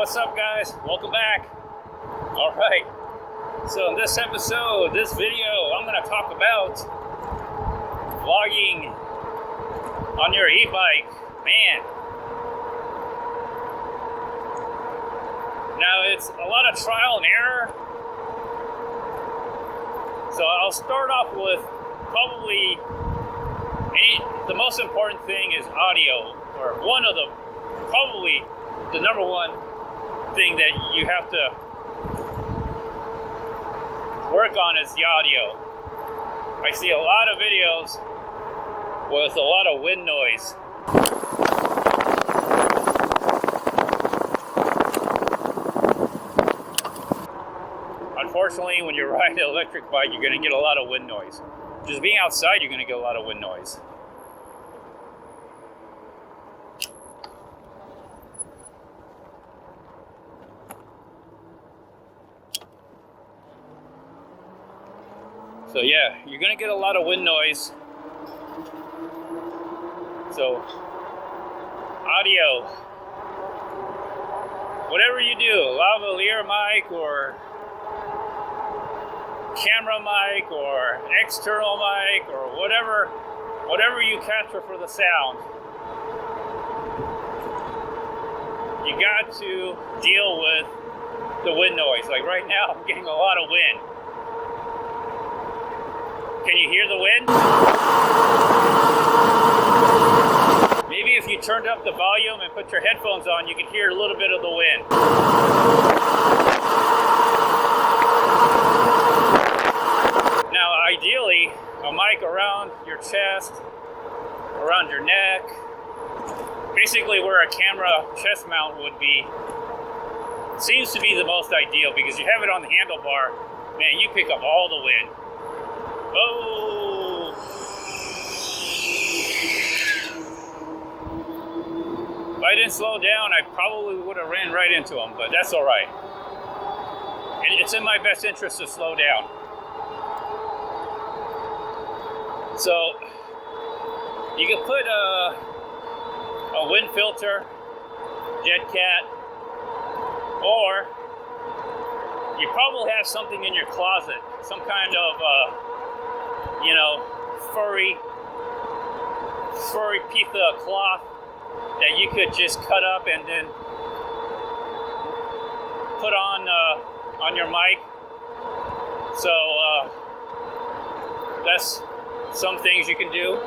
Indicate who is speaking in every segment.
Speaker 1: What's up, guys? Welcome back. All right. So in this episode, this video, I'm going to talk about vlogging on your e-bike. Man. Now it's a lot of trial and error. So I'll start off with probably the most important thing is audio, or probably the number one thing that you have to work on is the audio. I see a lot of videos with a lot of wind noise. Unfortunately, when you're riding an electric bike, you're going to get a lot of wind noise. Just being outside, you're going to get a lot of wind noise. So yeah, you're going to get a lot of wind noise. So, audio. Whatever you do, lavalier mic or camera mic or external mic or whatever you capture for the sound, you got to deal with the wind noise. Like right now, I'm getting a lot of wind. Can you hear the wind? Maybe if you turned up the volume and put your headphones on, you could hear a little bit of the wind. Now, ideally, a mic around your chest, around your neck, basically where a camera chest mount would be, seems to be the most ideal because you have it on the handlebar, man, you pick up all the wind. Oh! If I didn't slow down, I probably would have ran right into him, but that's all right. It's in my best interest to slow down. So, you can put a wind filter, jet cat, or you probably have something in your closet, some kind of furry piece of cloth that you could just cut up and then put on your mic. So that's some things you can do.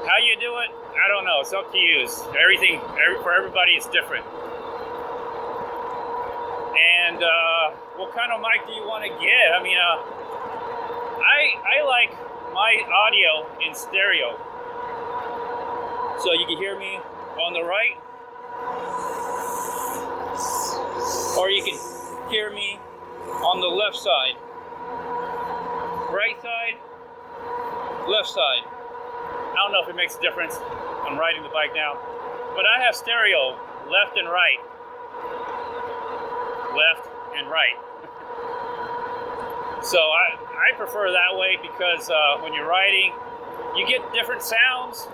Speaker 1: How you do it, I don't know. It's up to you. For everybody, it's different. And what kind of mic do you want to get? I mean, I like my audio in stereo. So you can hear me on the right, or you can hear me on the left side. Right side, left side. I don't know if it makes a difference. I'm riding the bike now. But I have stereo, left and right. Left and right. So I prefer that way because when you're riding, you get different sounds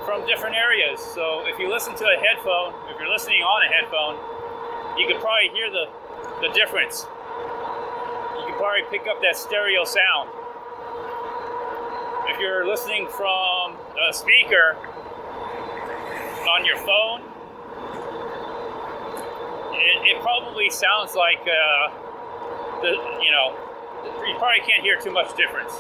Speaker 1: from different areas. So if you listen to a headphone, if you're listening on a headphone, you could probably hear the difference. You can probably pick up that stereo sound. If you're listening from a speaker on your phone, it probably sounds like you probably can't hear too much difference.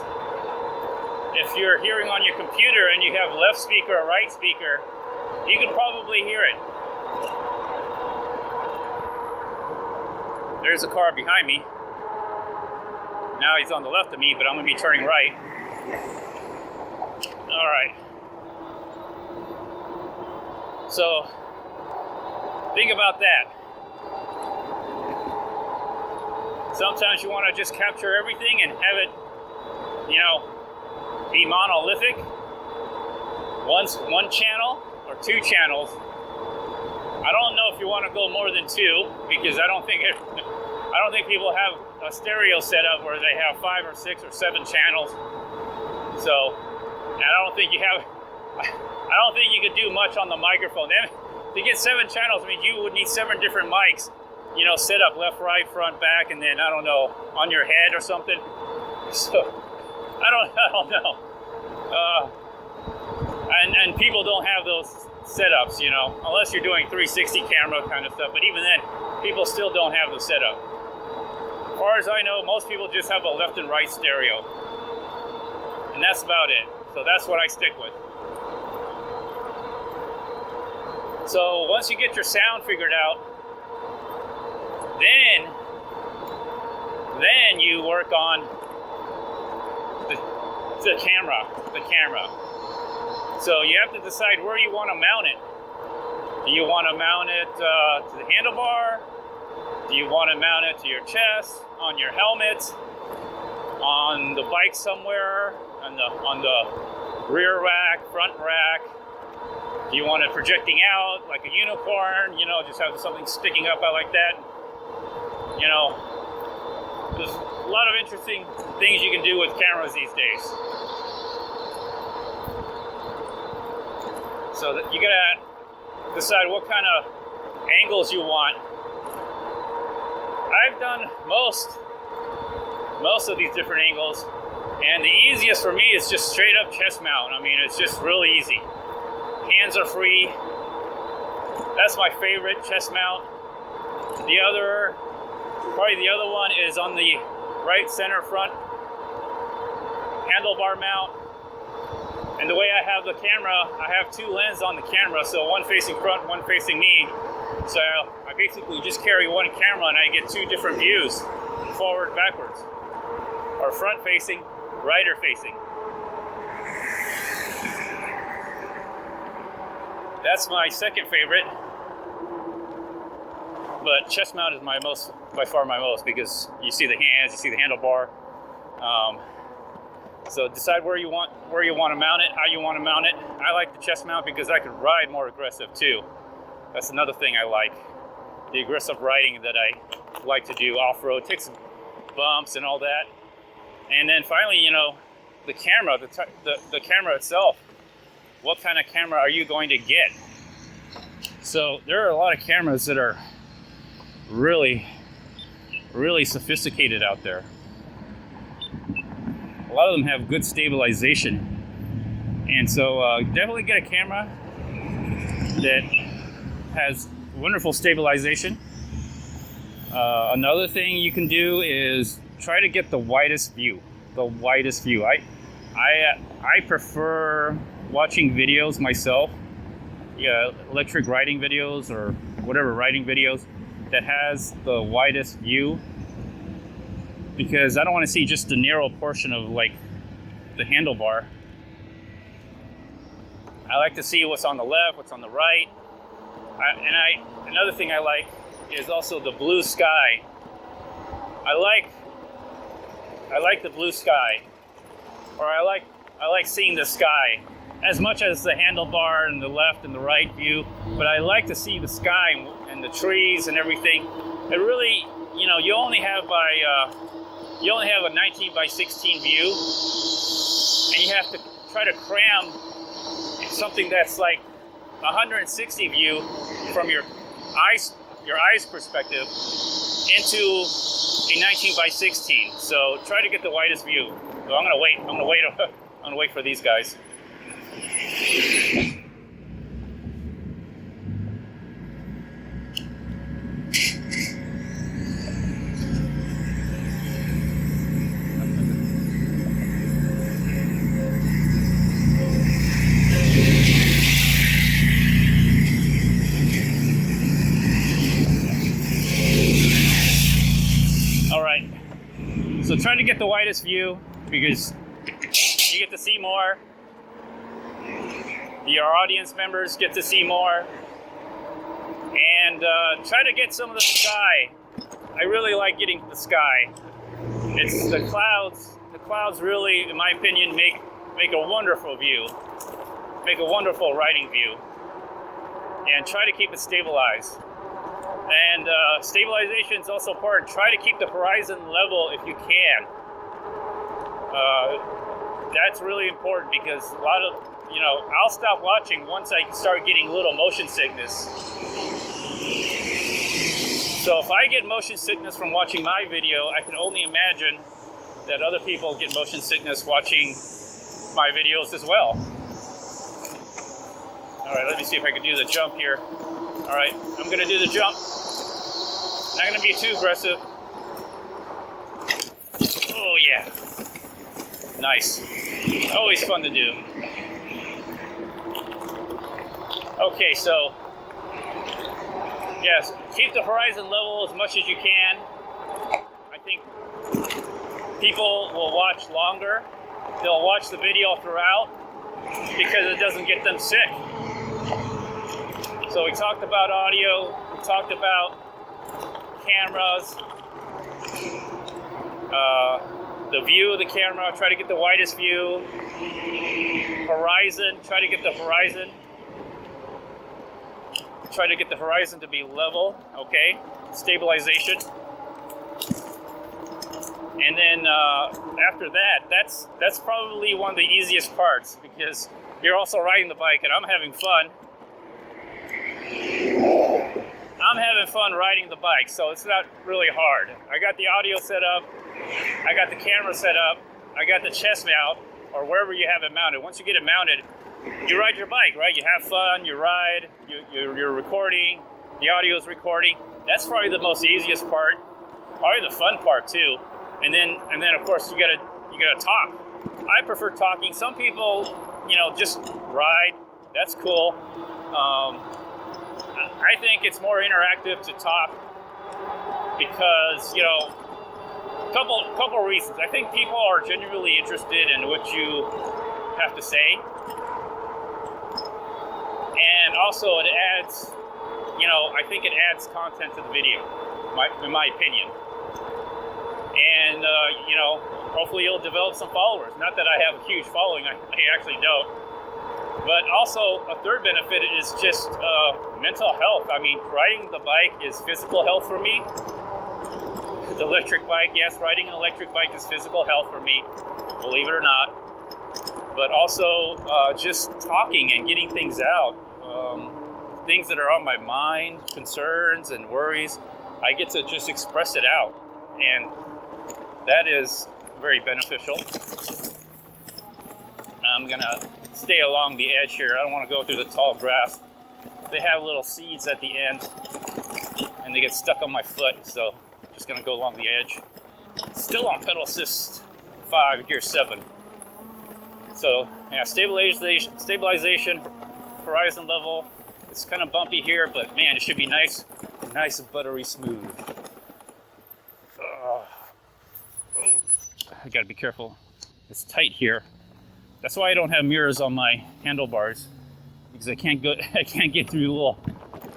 Speaker 1: If you're hearing on your computer and you have left speaker or right speaker, you can probably hear it. There's a car behind me. Now he's on the left of me, but I'm going to be turning right. All right. So, think about that. Sometimes you want to just capture everything and have it, be monolithic. One channel or two channels. I don't know if you want to go more than two because I don't think people have a stereo setup where they have 5 or 6 or 7 channels. So, I don't think you could do much on the microphone. to get 7 channels, I mean, you would need 7 different mics, you know, set up left, right, front, back, and then, I don't know, on your head or something. So, I don't know. And people don't have those setups, you know, unless you're doing 360 camera kind of stuff. But even then, people still don't have the setup. As far as I know, most people just have a left and right stereo. And that's about it. So that's what I stick with. So once you get your sound figured out, then you work on the camera. So you have to decide where you want to mount it. Do you want to mount it to the handlebar? Do you want to mount it to your chest, on your helmet, on the bike somewhere, on the rear rack, front rack? Do you want it projecting out like a unicorn? You know, just have something sticking up out like that. You know, there's a lot of interesting things you can do with cameras these days. So that you gotta decide what kind of angles you want. I've done most of these different angles, and the easiest for me is just straight up chest mount. I mean, it's just really easy. Hands are free. That's my favorite, chest mount. Probably the other one is on the right center front handlebar mount. And the way I have the camera, I have 2 lenses on the camera, so one facing front, one facing me. So I basically just carry one camera and I get 2 different views, forward, backwards, or front facing, rider facing. That's my second favorite, but chest mount is by far my most, because you see the hands, you see the handlebar. So decide where you want to mount it, how you want to mount it. I like the chest mount because I can ride more aggressive too. That's another thing I like. The aggressive riding that I like to do off-road, take some bumps and all that. And then finally, you know, the camera, the camera itself. What kind of camera are you going to get? So there are a lot of cameras that are really, really sophisticated out there. A lot of them have good stabilization. And so definitely get a camera that has wonderful stabilization. Another thing you can do is try to get the widest view. I prefer watching videos myself, electric riding videos or whatever riding videos that has the widest view, because I don't want to see just the narrow portion of like the handlebar. I like to see what's on the left, what's on the right. Another thing I like is also the blue sky. I like the blue sky, or I like seeing the sky as much as the handlebar and the left and the right view. But I like to see the sky and the trees and everything. It really, you know, you only have a 19 by 16 view, and you have to try to cram something that's like 160 view from your eyes perspective into a 19 by 16. So try to get the widest view. So I'm gonna wait for these guys. So try to get the widest view because you get to see more. Your audience members get to see more. And try to get some of the sky. I really like getting to the sky. It's the clouds. The clouds really, in my opinion, make a wonderful view. Make a wonderful riding view. And try to keep it stabilized. And stabilization is also important. Try to keep the horizon level if you can. That's really important because a lot of you know, I'll stop watching once I start getting a little motion sickness. So if I get motion sickness from watching my video, I can only imagine that other people get motion sickness watching my videos as well. All right, let me see if I can do the jump here. All right, I'm gonna do the jump. Not gonna be too aggressive. Oh yeah, nice. Always fun to do. Okay, so yes, keep the horizon level as much as you can. I think people will watch longer. They'll watch the video throughout because it doesn't get them sick. So we talked about audio, we talked about cameras, the view of the camera, try to get the widest view, horizon, try to get the horizon. Try to get the horizon to be level, okay? Stabilization. And then after that, that's probably one of the easiest parts because you're also riding the bike and I'm having fun. I'm having fun riding the bike, so it's not really hard. I got the audio set up, I got the camera set up, I got the chest mount, or wherever you have it mounted. Once you get it mounted, you ride your bike, right? You have fun, you ride, you're recording, the audio is recording. That's probably the most easiest part, probably the fun part too. And then of course you gotta talk. I prefer talking. Some people, you know, just ride. That's cool. I think it's more interactive to talk because, you know, couple reasons. I think people are genuinely interested in what you have to say. And also it adds, you know, I think it adds content to the video, in my opinion. And, you know, hopefully you'll develop some followers. Not that I have a huge following, I actually don't. But also, a third benefit is just mental health. I mean, riding the bike is physical health for me. The electric bike, yes, riding an electric bike is physical health for me, believe it or not. But also, just talking and getting things out. Things that are on my mind, concerns and worries, I get to just express it out. And that is very beneficial. I'm gonna stay along the edge here. I don't want to go through the tall grass. They have little seeds at the end and they get stuck on my foot, so I'm just gonna go along the edge. Still on pedal assist 5, gear 7. So yeah, stabilization, horizon level. It's kind of bumpy here, but man, it should be nice and buttery smooth. I gotta be careful. It's tight here. That's why I don't have mirrors on my handlebars, because I can't get through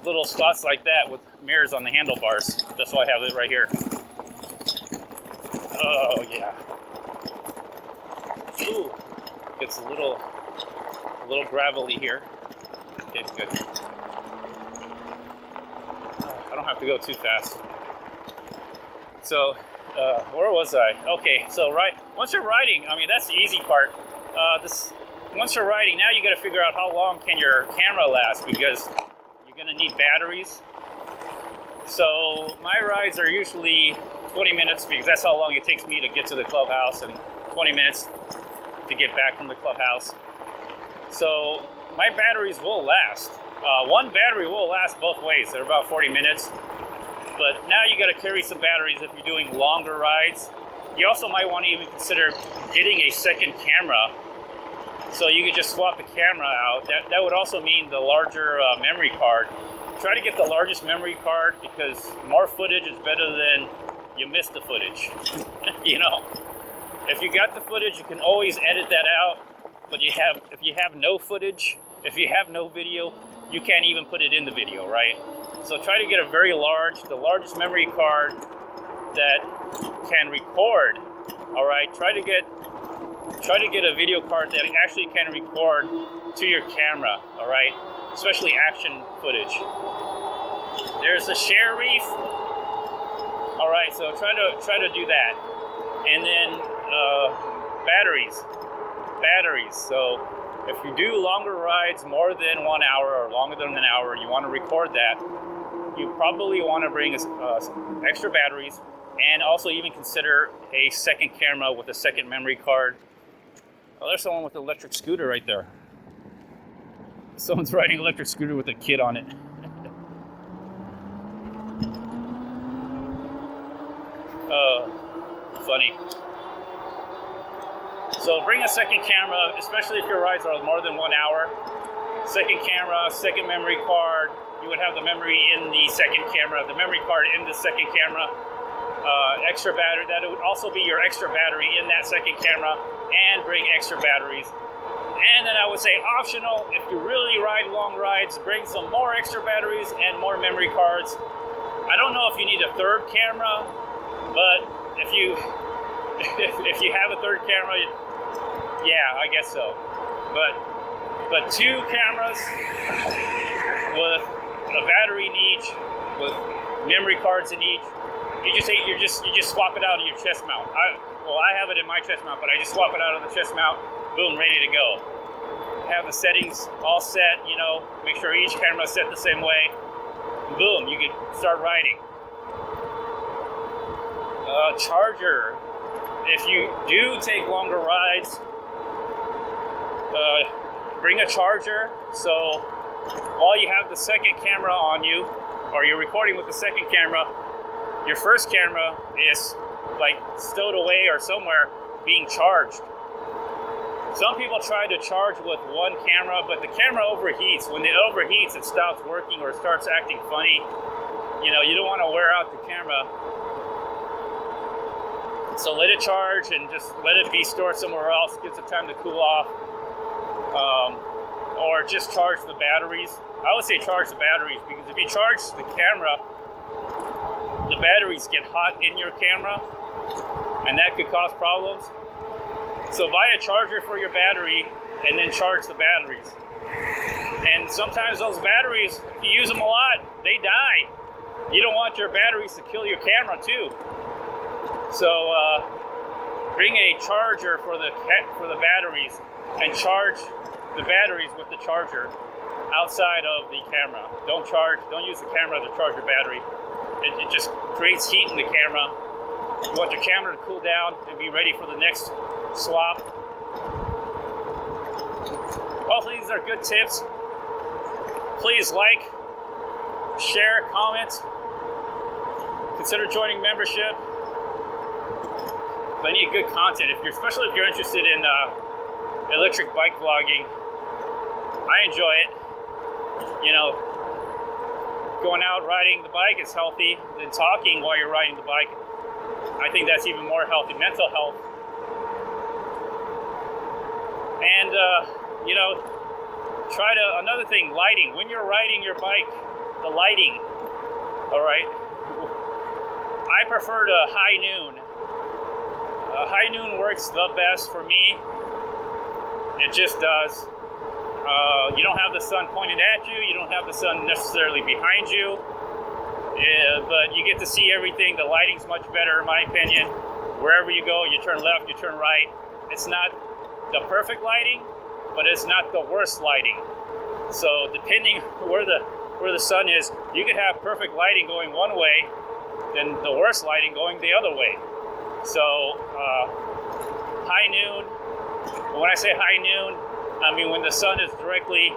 Speaker 1: little spots like that with mirrors on the handlebars. That's why I have it right here. Oh yeah. Ooh, it's a little gravelly here. Okay, good. I don't have to go too fast. So, where was I? Okay, so once you're riding, I mean, that's the easy part. Once you're riding, now you got to figure out how long can your camera last, because you're going to need batteries. So my rides are usually 20 minutes because that's how long it takes me to get to the clubhouse, and 20 minutes to get back from the clubhouse. So my batteries will last. One battery will last both ways. They're about 40 minutes. But now you got to carry some batteries if you're doing longer rides. You also might want to even consider getting a second camera, so you could just swap the camera out. That would also mean the larger memory card. Try to get the largest memory card, because more footage is better than you miss the footage. You know, if you got the footage, you can always edit that out. But if you have no footage, if you have no video, you can't even put it in the video, right? So try to get the largest memory card that can record. All right, try to get a video card that actually can record to your camera. All right, especially action footage. There's a share reef. All right, so try to do that. And then batteries. So if you do longer rides, more than 1 hour or longer than an hour, you want to record that, you probably want to bring some extra batteries, and also even consider a second camera with a second memory card. Oh, there's someone with an electric scooter right there. Someone's riding an electric scooter with a kid on it. Funny. So bring a second camera, especially if your rides are more than 1 hour. Second camera, second memory card. You would have the memory in the second camera, the memory card in the second camera. Extra battery, that would also be your extra battery in that second camera, and bring extra batteries. And then I would say optional, if you really ride long rides, bring some more extra batteries and more memory cards. I don't know if you need a third camera, but if you have a third camera, yeah, I guess so. But 2 cameras with a battery in each, with memory cards in each. You just swap it out of your chest mount. I have it in my chest mount, but I just swap it out of the chest mount. Boom, ready to go. Have the settings all set. Make sure each camera is set the same way. Boom, you can start riding. Charger. If you do take longer rides, bring a charger. So while you have the second camera on you, or you're recording with the second camera, your first camera is like stowed away or somewhere being charged. Some people try to charge with one camera, but the camera overheats. When it overheats, it stops working or starts acting funny. You don't want to wear out the camera. So let it charge and just let it be stored somewhere else. Gives it time to cool off. Or just charge the batteries. I would say charge the batteries, because if you charge the camera, the batteries get hot in your camera, and that could cause problems. So buy a charger for your battery and then charge the batteries. And sometimes those batteries, if you use them a lot, they die. You don't want your batteries to kill your camera too. So bring a charger for the batteries and charge the batteries with the charger outside of the camera. Don't use the camera to charge your battery. It just creates heat in the camera. You want your camera to cool down and be ready for the next swap. Hopefully these are good tips. Please like, share, comment. Consider joining membership. Plenty of good content, especially if you're interested in electric bike vlogging. I enjoy it. Going out riding the bike is healthy than talking while you're riding the bike. I think that's even more healthy, mental health. And, another thing, lighting. When you're riding your bike, the lighting, all right? I prefer to high noon. High noon works the best for me. It just does. You don't have the sun pointed at you. You don't have the sun necessarily behind you. But you get to see everything. The lighting's much better, in my opinion. Wherever you go, you turn left, you turn right. It's not the perfect lighting, but it's not the worst lighting. So depending where the sun is, you could have perfect lighting going one way, then the worst lighting going the other way. So high noon. When I say high noon, I mean when the sun is directly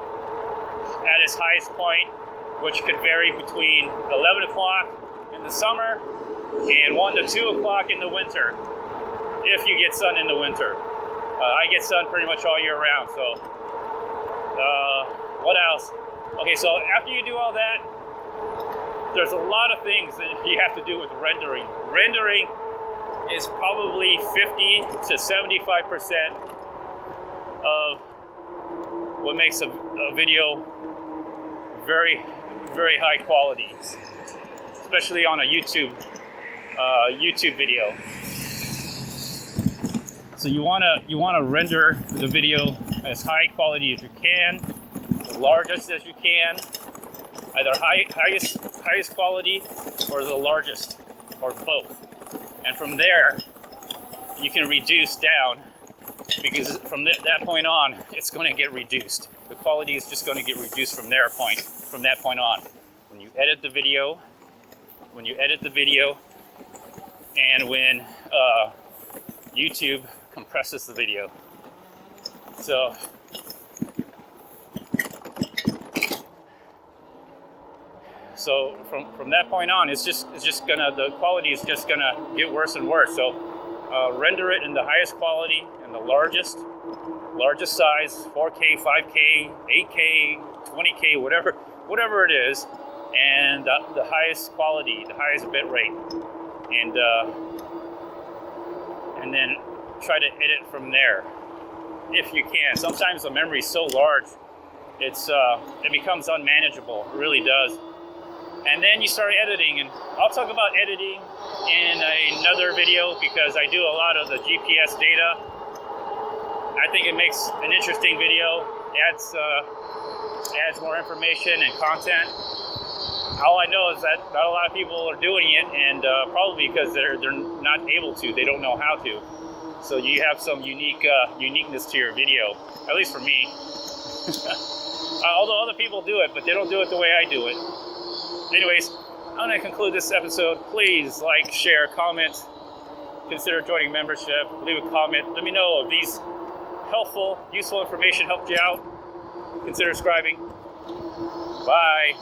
Speaker 1: at its highest point, which could vary between 11 o'clock in the summer and 1 to 2 o'clock in the winter, if you get sun in the winter. I get sun pretty much all year round, so what else? Okay, so after you do all that, there's a lot of things that you have to do with rendering. Rendering is probably 50 to 75% of what makes a video very, very high quality, especially on a YouTube video. So you wanna render the video as high quality as you can, as largest as you can, either highest quality or the largest, or both. And from there, you can reduce down because from that point on, it's going to get reduced. The quality is just going to get reduced from that point on. When you edit the video, and when YouTube compresses the video. So from that point on, the quality is just gonna get worse and worse. So render it in the highest quality and the largest size, 4K, 5K, 8K, 20K, whatever it is, and the highest quality, the highest bit rate, and then try to edit from there if you can. Sometimes the memory is so large, it becomes unmanageable. It really does. And then you start editing, and I'll talk about editing in another video because I do a lot of the GPS data. I think it makes an interesting video, adds more information and content. All I know is that not a lot of people are doing it, and probably because they're not able to, they don't know how to. So you have some uniqueness to your video, at least for me. Although other people do it, but they don't do it the way I do it. Anyways, I'm going to conclude this episode. Please like, share, comment, consider joining membership, leave a comment. Let me know if these helpful, useful information helped you out. Consider subscribing. Bye.